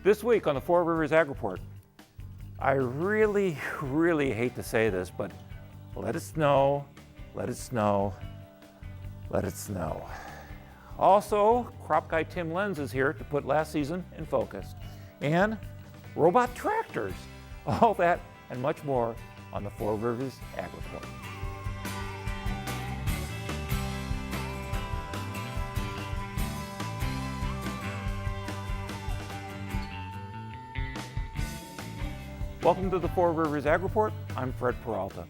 This week on the Four Rivers Ag Report, I really hate to say this, but let it snow, let it snow, let it snow. Also, crop guy Tim Lenz is here to put last season in focus. And robot tractors. All that and much more on the Four Rivers Ag Report. Welcome to the Four Rivers Ag Report. I'm Fred Peralta.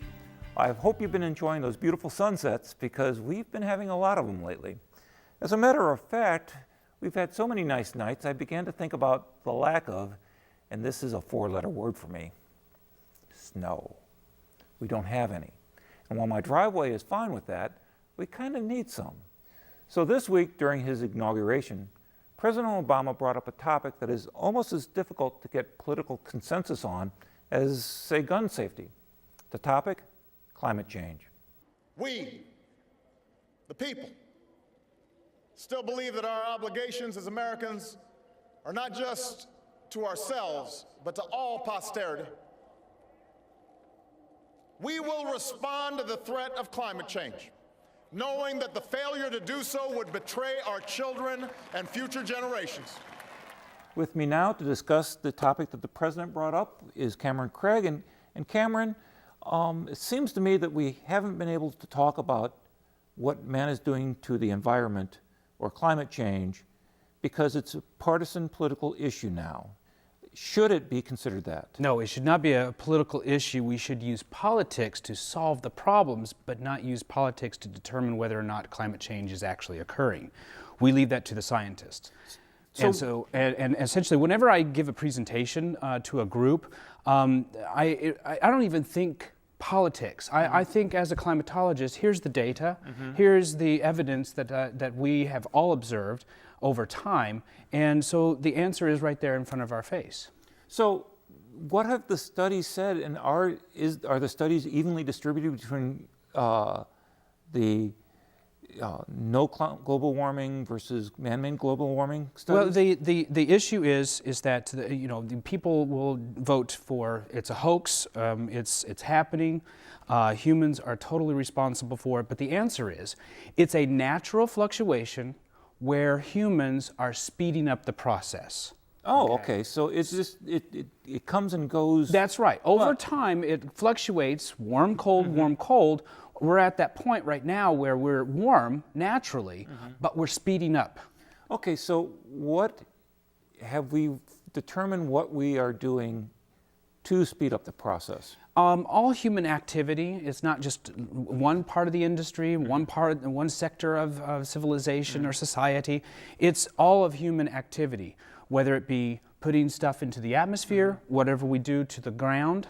I hope you've been enjoying those beautiful sunsets because we've been having a lot of them lately. As a matter of fact, we've had so many nice nights, I began to think about the lack of, and this is a four-letter word for me, snow. We don't have any. And while my driveway is fine with that, we kind of need some. So this week during his inauguration, President Obama brought up a topic that is almost as difficult to get political consensus on as, say, gun safety. The topic, climate change. We, the people, still believe that our obligations as Americans are not just to ourselves, but to all posterity. We will respond to the threat of climate change, knowing that the failure to do so would betray our children and future generations. With me now to discuss the topic that the President brought up is Cameron Craig. And Cameron, it seems to me that we haven't been able to talk about what man is doing to the environment or climate change because it's a partisan political issue now. Should it be considered that? No, it should not be a political issue. We should use politics to solve the problems, but not use politics to determine whether or not climate change is actually occurring. We leave that to the scientists. And essentially, whenever I give a presentation to a group, I don't even think politics. I think as a climatologist, here's the data, here's the evidence that we have all observed over time, and so the answer is right there in front of our face. So what have the studies said, and are the studies evenly distributed between the no global warming versus man-made global warming studies? Well, the issue is that the people will vote for it's a hoax, it's happening, humans are totally responsible for it, but the answer is it's a natural fluctuation where humans are speeding up the process. Oh, okay. So it's just it comes and goes. That's right. Over time, it fluctuates, warm, cold, warm, cold. We're at that point right now where we're warm naturally, but we're speeding up. Okay, so what have we determined what we are doing to speed up the process? All human activity is not just one part of the industry, one sector of civilization or society. It's all of human activity, whether it be putting stuff into the atmosphere, whatever we do to the ground,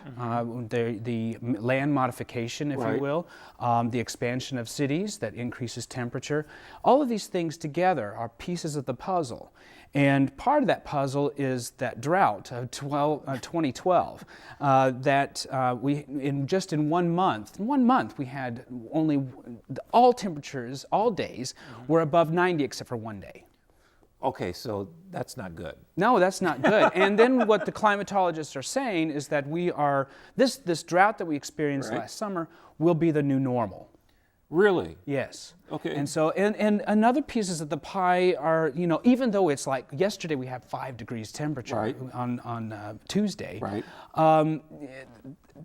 the land modification, if you will, the expansion of cities that increases temperature. All of these things together are pieces of the puzzle. And part of that puzzle is that drought of 2012, that in 1 month we had only all temperatures, all days were above 90 except for one day. Okay, so that's not good. No, that's not good. And then what the climatologists are saying is that this drought that we experienced last summer will be the new normal. Really? Yes. Okay. And so, and another pieces of the pie are, even though it's like yesterday we had 5 degrees temperature on Tuesday. Right.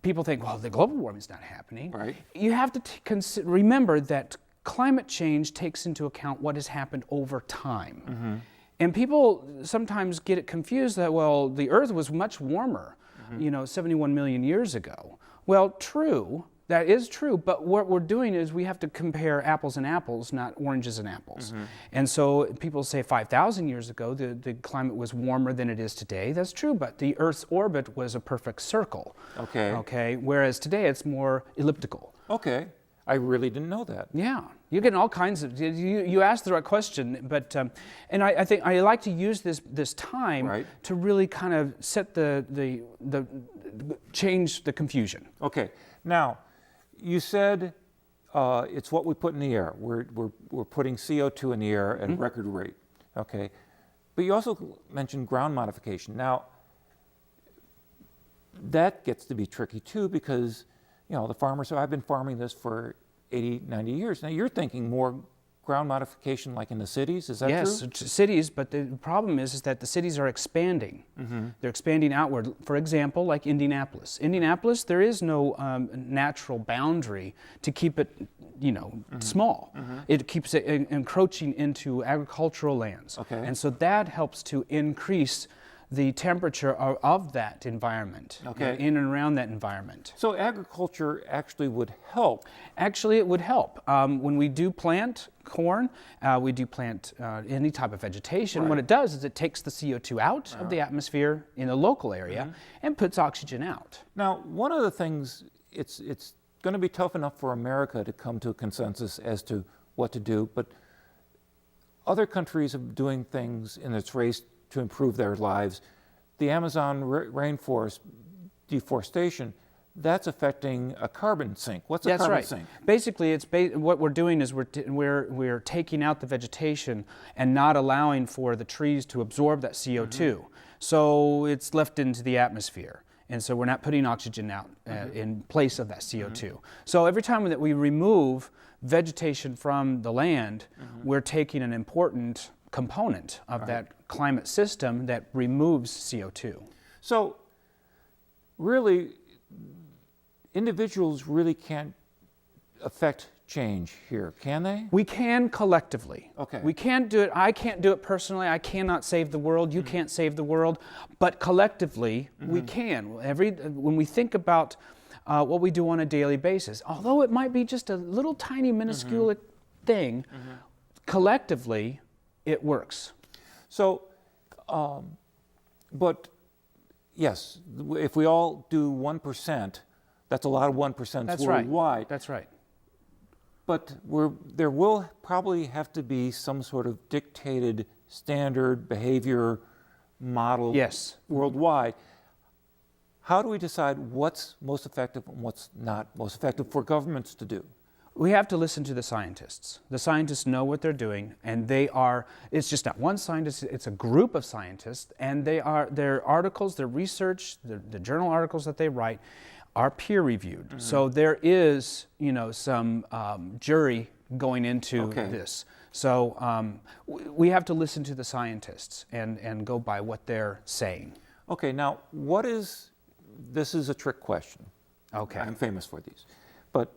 People think, well, the global warming is not happening. Right. You have to remember that climate change takes into account what has happened over time. And people sometimes get it confused that, well, the Earth was much warmer, 71 million years ago. Well, true. That is true, but what we're doing is we have to compare apples and apples, not oranges and apples. And so people say 5,000 years ago the climate was warmer than it is today. That's true, but the Earth's orbit was a perfect circle. Okay. Whereas today it's more elliptical. Okay. I really didn't know that. Yeah, you're getting all kinds of. You asked the right question, but and I think I like to use this time to really kind of set the change the confusion. Okay. Now, you said it's what we put in the air. We're putting CO2 in the air at a record rate. Okay. But you also mentioned ground modification. Now, that gets to be tricky too, because the farmers, so I've been farming this for 80, 90 years. Now you're thinking more ground modification like in the cities, is that yes, true? cities, but the problem is that the cities are expanding. They're expanding outward. For example, like Indianapolis. Indianapolis, there is no natural boundary to keep it, small. It keeps it encroaching into agricultural lands. Okay. And so that helps to increase the temperature of that environment, Okay. in and around that environment. So agriculture actually would help. Actually, it would help. When we do plant corn, we do plant any type of vegetation. What it does is it takes the CO2 out of the atmosphere in the local area and puts oxygen out. Now, one of the things, it's going to be tough enough for America to come to a consensus as to what to do, but other countries are doing things in its race to improve their lives. The Amazon rainforest deforestation, that's affecting a carbon sink. What's a carbon sink? Basically, what we're doing is we're taking out the vegetation and not allowing for the trees to absorb that CO2. So it's left into the atmosphere. And so we're not putting oxygen out in place of that CO2. So every time that we remove vegetation from the land, we're taking an important component of that climate system that removes CO2. So really, individuals really can't affect change here, can they? We can collectively. Okay. We can't do it. I can't do it personally. I cannot save the world. You can't save the world. But collectively, we can. When we think about what we do on a daily basis, although it might be just a little tiny minuscule thing, collectively, it works. So, but yes, if we all do 1%, that's a lot of 1% That's worldwide. right. That's right. But there will probably have to be some sort of dictated standard behavior model Yes. worldwide. How do we decide what's most effective and what's not most effective for governments to do? We have to listen to the scientists. The scientists know what they're doing, and it's just not one scientist, it's a group of scientists, and their articles, their research, the journal articles that they write are peer reviewed. So there is, some jury going into this. So we have to listen to the scientists and go by what they're saying. Okay, now this is a trick question. Okay. I'm famous for these. But,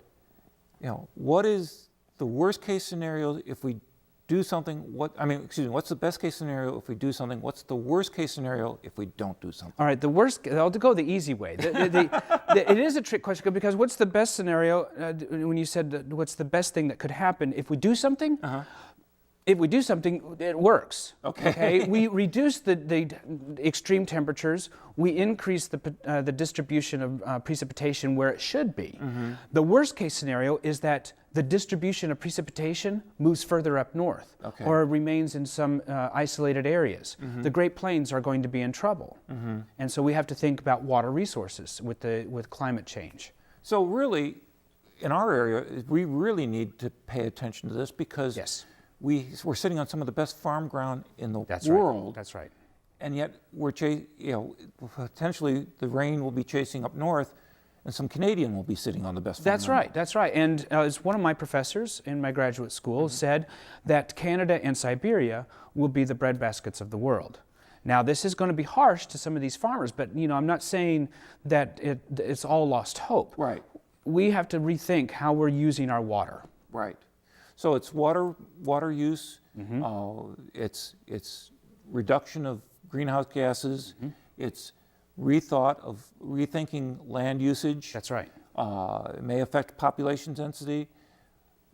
what is the worst case scenario if we do something? What's the best case scenario if we do something? What's the worst case scenario if we don't do something? All right, I'll go the easy way. It is a trick question because what's the best scenario when you said what's the best thing that could happen if we do something? If we do something, it works. Okay. We reduce the extreme temperatures. We increase the distribution of precipitation where it should be. The worst case scenario is that the distribution of precipitation moves further up north or remains in some isolated areas. The Great Plains are going to be in trouble. And so we have to think about water resources with climate change. So really, in our area, we really need to pay attention to this because we're sitting on some of the best farm ground in the world. Right. That's right. And yet potentially the rain will be chasing up north, and some Canadian will be sitting on the best farm ground. That's right. And as one of my professors in my graduate school said, that Canada and Siberia will be the breadbaskets of the world. Now, this is going to be harsh to some of these farmers, but I'm not saying that it's all lost hope. Right. We have to rethink how we're using our water. Right. So it's water use. It's reduction of greenhouse gases. It's rethinking land usage. That's right. It may affect population density.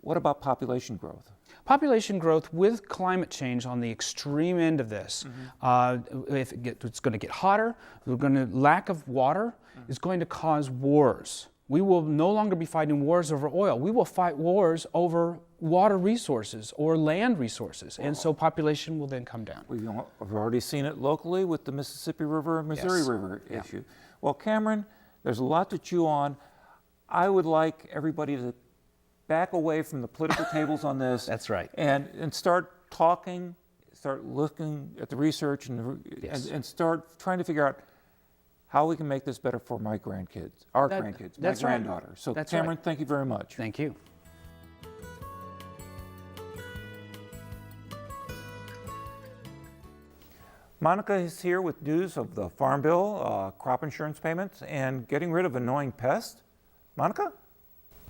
What about population growth? Population growth with climate change on the extreme end of this, if it's going to get hotter, lack of water is going to cause wars. We will no longer be fighting wars over oil. We will fight wars over water resources or land resources, and so population will then come down. We've already seen it locally with the Mississippi River and Missouri River issue. Well, Cameron, there's a lot to chew on. I would like everybody to back away from the political tables on this. That's right. And start talking, start looking at the research Yes. and start trying to figure out how we can make this better for my grandkids, our grandkids, my that's right. granddaughter. So That's Cameron, right. thank you very much. Thank you. Monica is here with news of the Farm Bill, crop insurance payments, and getting rid of annoying pests. Monica?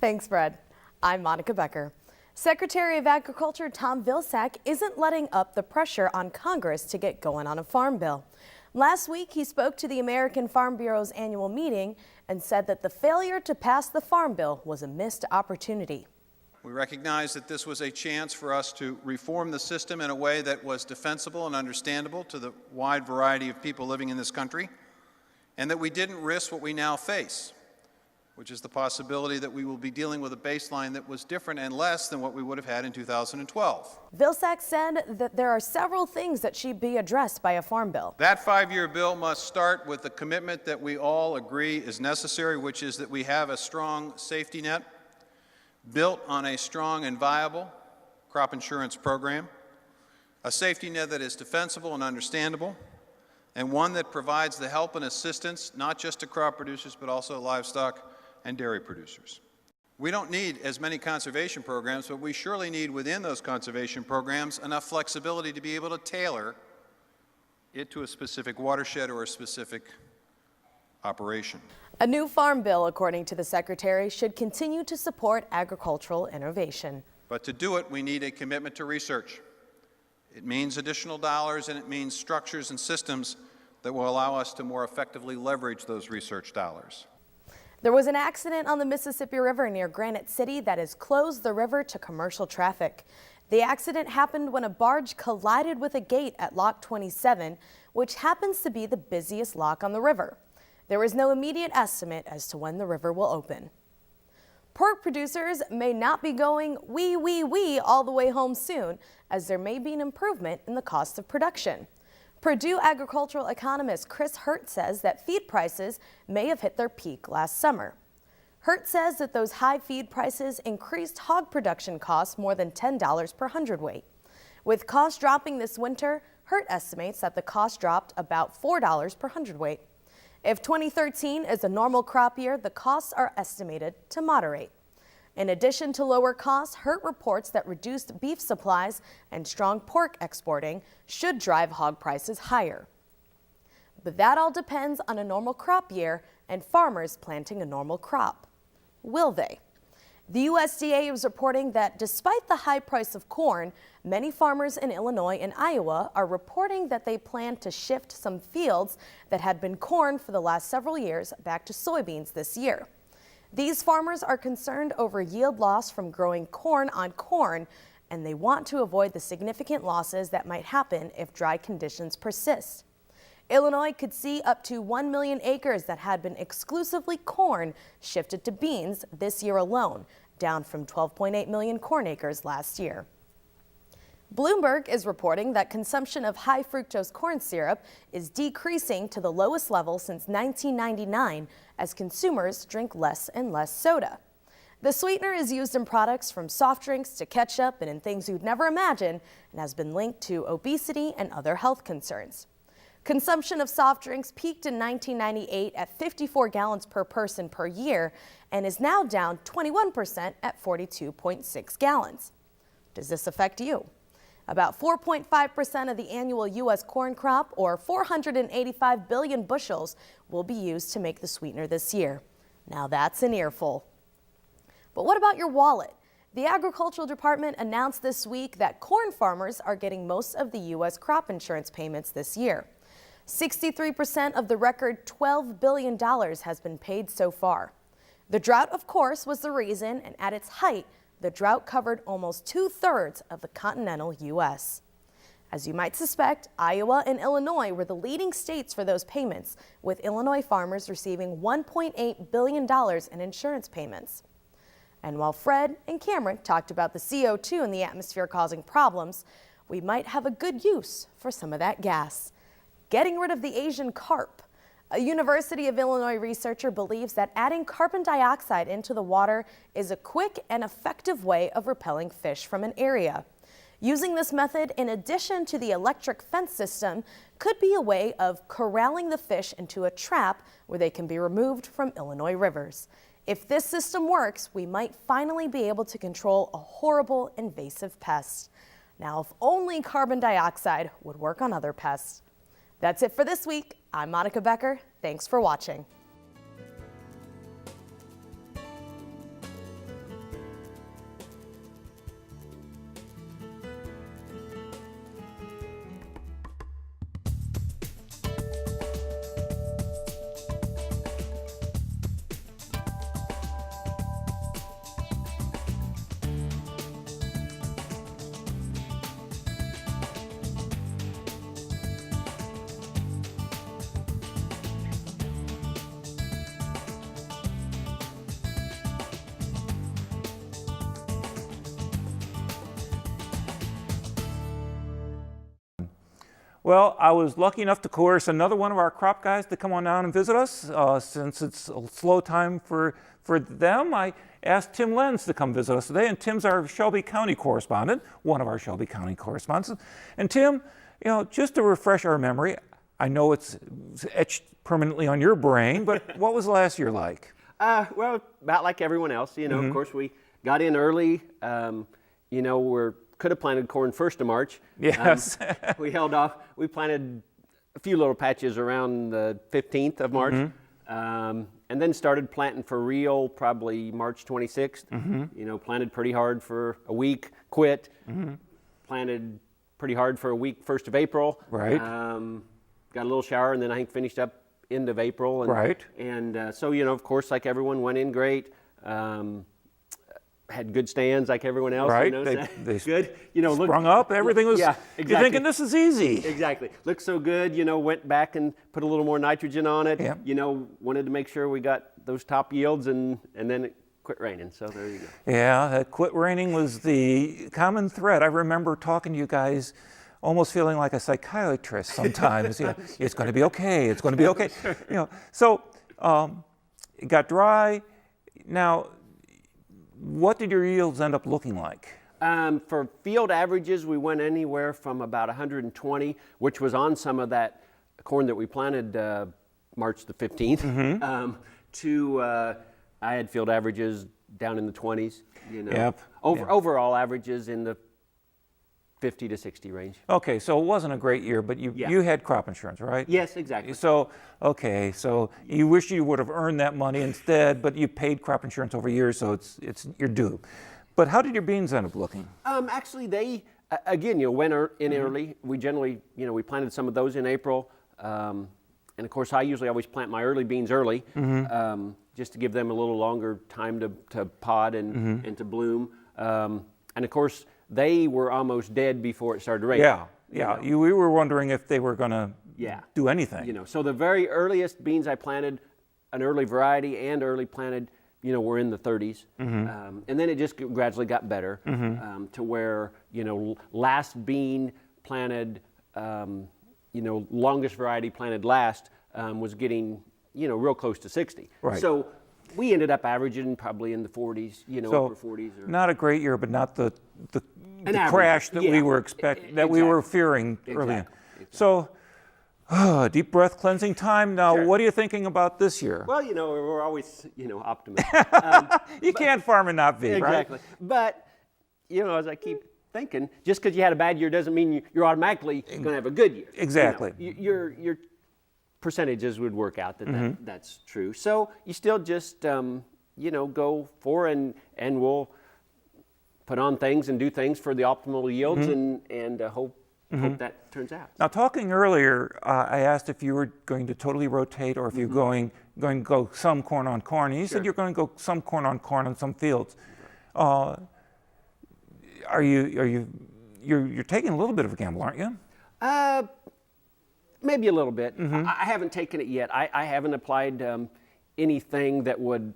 Thanks, Fred. I'm Monica Becker. Secretary of Agriculture Tom Vilsack isn't letting up the pressure on Congress to get going on a farm bill. Last week, he spoke to the American Farm Bureau's annual meeting and said that the failure to pass the farm bill was a missed opportunity. We recognize that this was a chance for us to reform the system in a way that was defensible and understandable to the wide variety of people living in this country, and that we didn't risk what we now face, which is the possibility that we will be dealing with a baseline that was different and less than what we would have had in 2012. Vilsack said that there are several things that should be addressed by a farm bill. That five-year bill must start with the commitment that we all agree is necessary, which is that we have a strong safety net built on a strong and viable crop insurance program, a safety net that is defensible and understandable, and one that provides the help and assistance not just to crop producers but also livestock and dairy producers. We don't need as many conservation programs, but we surely need within those conservation programs enough flexibility to be able to tailor it to a specific watershed or a specific operation. A new farm bill, according to the secretary, should continue to support agricultural innovation. But to do it, we need a commitment to research. It means additional dollars, and it means structures and systems that will allow us to more effectively leverage those research dollars. There was an accident on the Mississippi River near Granite City that has closed the river to commercial traffic. The accident happened when a barge collided with a gate at Lock 27, which happens to be the busiest lock on the river. There is no immediate estimate as to when the river will open. Pork producers may not be going wee all the way home soon, as there may be an improvement in the cost of production. Purdue agricultural economist Chris Hurt says that feed prices may have hit their peak last summer. Hurt says that those high feed prices increased hog production costs more than $10 per hundredweight. With costs dropping this winter, Hurt estimates that the cost dropped about $4 per hundredweight. If 2013 is a normal crop year, the costs are estimated to moderate. In addition to lower costs, Hurt reports that reduced beef supplies and strong pork exporting should drive hog prices higher. But that all depends on a normal crop year and farmers planting a normal crop. Will they? The USDA is reporting that despite the high price of corn, many farmers in Illinois and Iowa are reporting that they plan to shift some fields that had been corn for the last several years back to soybeans this year. These farmers are concerned over yield loss from growing corn on corn, and they want to avoid the significant losses that might happen if dry conditions persist. Illinois could see up to 1 million acres that had been exclusively corn shifted to beans this year alone, down from 12.8 million corn acres last year. Bloomberg is reporting that consumption of high fructose corn syrup is decreasing to the lowest level since 1999 as consumers drink less and less soda. The sweetener is used in products from soft drinks to ketchup and in things you'd never imagine, and has been linked to obesity and other health concerns. Consumption of soft drinks peaked in 1998 at 54 gallons per person per year and is now down 21% at 42.6 gallons. Does this affect you? About 4.5% of the annual U.S. corn crop, or 485 billion bushels, will be used to make the sweetener this year. Now that's an earful. But what about your wallet? The Agricultural Department announced this week that corn farmers are getting most of the U.S. crop insurance payments this year. 63% of the record $12 billion has been paid so far. The drought, of course, was the reason, and at its height, the drought covered almost 2/3 of the continental U.S. As you might suspect, Iowa and Illinois were the leading states for those payments, with Illinois farmers receiving $1.8 billion in insurance payments. And while Fred and Cameron talked about the CO2 in the atmosphere causing problems, we might have a good use for some of that gas. Getting rid of the Asian carp. A University of Illinois researcher believes that adding carbon dioxide into the water is a quick and effective way of repelling fish from an area. Using this method, in addition to the electric fence system, could be a way of corralling the fish into a trap where they can be removed from Illinois rivers. If this system works, we might finally be able to control a horrible invasive pest. Now, if only carbon dioxide would work on other pests. That's it for this week. I'm Monica Becker. Thanks for watching. Well, I was lucky enough to coerce another one of our crop guys to come on down and visit us. Since it's a slow time for them, I asked Tim Lenz to come visit us today. And Tim's our Shelby County correspondent, one of our Shelby County correspondents. And Tim, just to refresh our memory, I know it's etched permanently on your brain, but what was last year like? Well, about like everyone else, of course, we got in early. Could have planted corn 1st of March. Yes. We held off. We planted a few little patches around the 15th of March, and then started planting for real probably March 26th. Planted pretty hard for a week, quit. Planted pretty hard for a week 1st of April. Right. Got a little shower, and then I think finished up end of April. And, right. And so, of course, like everyone, went in great. Had good stands like everyone else. Right. They good. Sprung up. Everything was. Yeah, exactly. You're thinking this is easy. Exactly. Looked so good. Went back and put a little more nitrogen on it. Yeah. Wanted to make sure we got those top yields, and then it quit raining. So there you go. Yeah, that quit raining was the common thread. I remember talking to you guys, almost feeling like a psychiatrist sometimes. It's going to be okay. It's going to be okay. So it got dry. Now, what did your yields end up looking like? For field averages, we went anywhere from about 120, which was on some of that corn that we planted March the 15th, to I had field averages down in the 20s. Yep. Overall averages in the 50 to 60 range. Okay, so it wasn't a great year, but you had crop insurance, right? Yes, exactly. So you wish you would have earned that money instead, but you paid crop insurance over years, so it's you're due. But how did your beans end up looking? Actually, they again, went in early. We generally, we planted some of those in April, and of course, I usually always plant my early beans early, just to give them a little longer time to pod and to bloom. And of course, they were almost dead before it started raining. Yeah. We were wondering if they were going to do anything. So the very earliest beans I planted, an early variety and early planted, were in the 30s. And then it just gradually got better to where, last bean planted, longest variety planted last was getting, real close to 60. Right. So we ended up averaging probably in the 40s, upper 40s. Not a great year, but not the crash that we were expecting, that we were fearing early. So, deep breath cleansing time. Now, what are you thinking about this year? Well, we're always, optimistic. You can't farm and not be, right? Exactly. But, as I keep thinking, just because you had a bad year doesn't mean you're automatically going to have a good year. Exactly. Your percentages would work out that's true. So you still just, go for and we'll put on things and do things for the optimal yields and hope that turns out. Now, talking earlier, I asked if you were going to totally rotate or if you're going to go some corn on corn. And you said you're going to go some corn on some fields. You're taking a little bit of a gamble, aren't you? Maybe a little bit. I haven't taken it yet. I haven't applied anything that would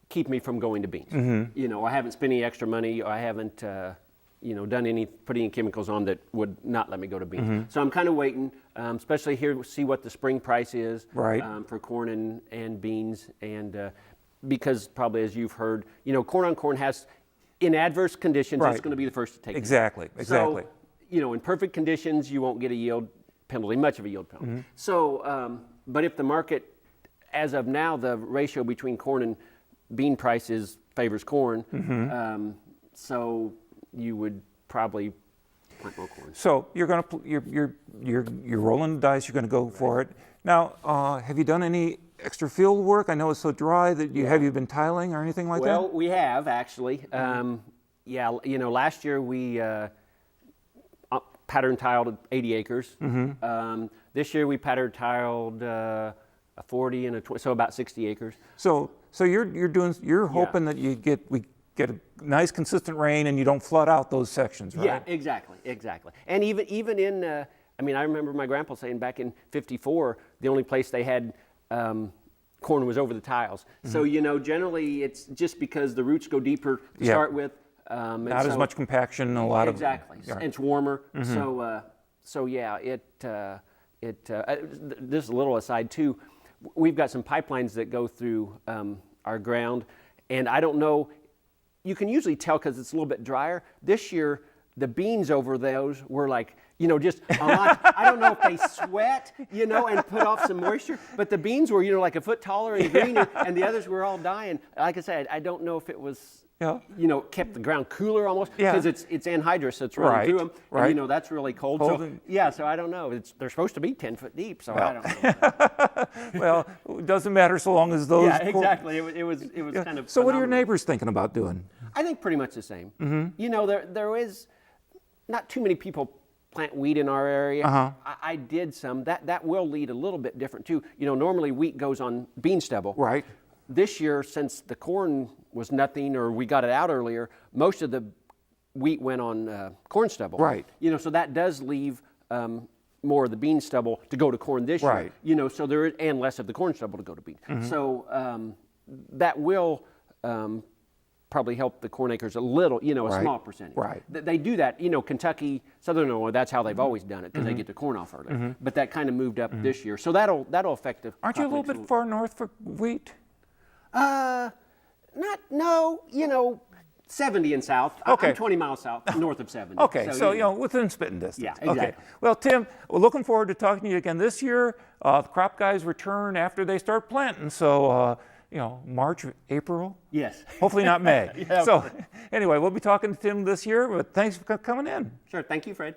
keep me from going to beans. I haven't spent any extra money. I haven't, put any chemicals on that would not let me go to beans. So I'm kind of waiting, especially here, see what the spring price is for corn and beans, and because probably as you've heard, corn on corn has In adverse conditions, Right. it's going to be the first to take it. Exactly, exactly. So, you know, in perfect conditions, you won't get a yield penalty, much of a yield penalty. So, but if the market, as of now, the ratio between corn and bean prices favors corn, so you would probably plant more corn. So you're going to you're rolling the dice. You're going to go for it. Now, have you done any extra field work? I know it's so dry that have you been tiling or anything like Well, that? we have actually. Yeah, you know, last year we pattern tiled 80 acres. This year we pattern tiled a 40 and a 20, so about 60 acres. So you're hoping that we get a nice consistent rain and you don't flood out those sections, right? Yeah, exactly. And even in, I mean, I remember my grandpa saying back in '54, the only place they had corn was over the tiles. So, you know, generally it's just because the roots go deeper to start with. And Not as much compaction, a lot exactly. of... And it's warmer. So yeah, this is a little aside too. We've got some pipelines that go through our ground, and I don't know, you can usually tell because it's a little bit drier. This year, the beans over those were like, you know, just a lot. I don't know if they sweat, you know, and put off some moisture, but the beans were, you know, like a foot taller and greener, and the others were all dying. Like I said, I don't know if it was, you know, kept the ground cooler almost, because it's anhydrous, so it's running through them. Right. And, you know, that's really cold. So I don't know. They're supposed to be 10 foot deep, so I don't know. Well, it doesn't matter so long as those... Yeah, exactly. It was kind of So what are your phenomenal. neighbors thinking about doing? I think pretty much the same. You know, there is not too many people plant wheat in our area. I did some. That will lead a little bit different too. You know, normally wheat goes on bean stubble. Right. This year, since the corn was nothing or we got it out earlier, most of the wheat went on corn stubble. Right. You know, so that does leave more of the bean stubble to go to corn this year. Right. You know, so there is, and less of the corn stubble to go to bean. So that will probably help the corn acres a little, you know, a small percentage. Right. They do that, you know, Kentucky, Southern Illinois, that's how they've always done it, because they get the corn off early. But that kind of moved up this year. So that'll affect the Aren't you a little population bit far north for wheat? No, you know, 70 and south. Okay. I'm 20 miles south, north of 70. Okay, so you you know, within spitting distance. Yeah, Okay. exactly. Well, Tim, we're looking forward to talking to you again this year. The crop guys return after they start planting, so you know, March, April. Yes. Hopefully not May. Yeah. So anyway, we'll be talking to Tim this year. But thanks for coming in. Sure. Thank you, Fred.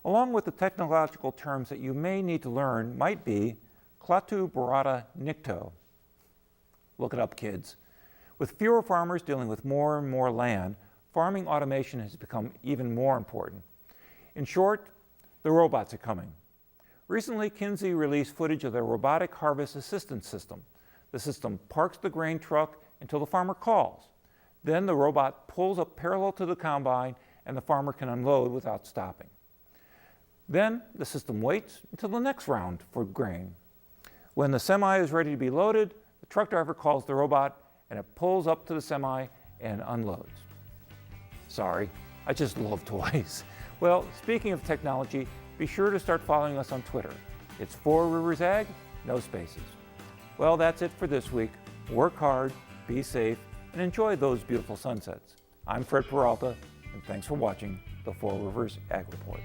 along with the technological terms that you may need to learn might be Klaatu Barada Nikto. Look it up, kids. With fewer farmers dealing with more and more land, farming automation has become even more important. In short, the robots are coming. Recently, Kinsey released footage of their robotic harvest assistance system. The system parks the grain truck until the farmer calls. Then the robot pulls up parallel to the combine and the farmer can unload without stopping. Then the system waits until the next round for grain. When the semi is ready to be loaded, the truck driver calls the robot and it pulls up to the semi and unloads. Sorry, I just love toys. Well, speaking of technology, be sure to start following us on Twitter. It's 4 Rivers Ag, no spaces. Well, that's it for this week. Work hard, be safe, and enjoy those beautiful sunsets. I'm Fred Peralta, and thanks for watching the 4 Rivers Ag Report.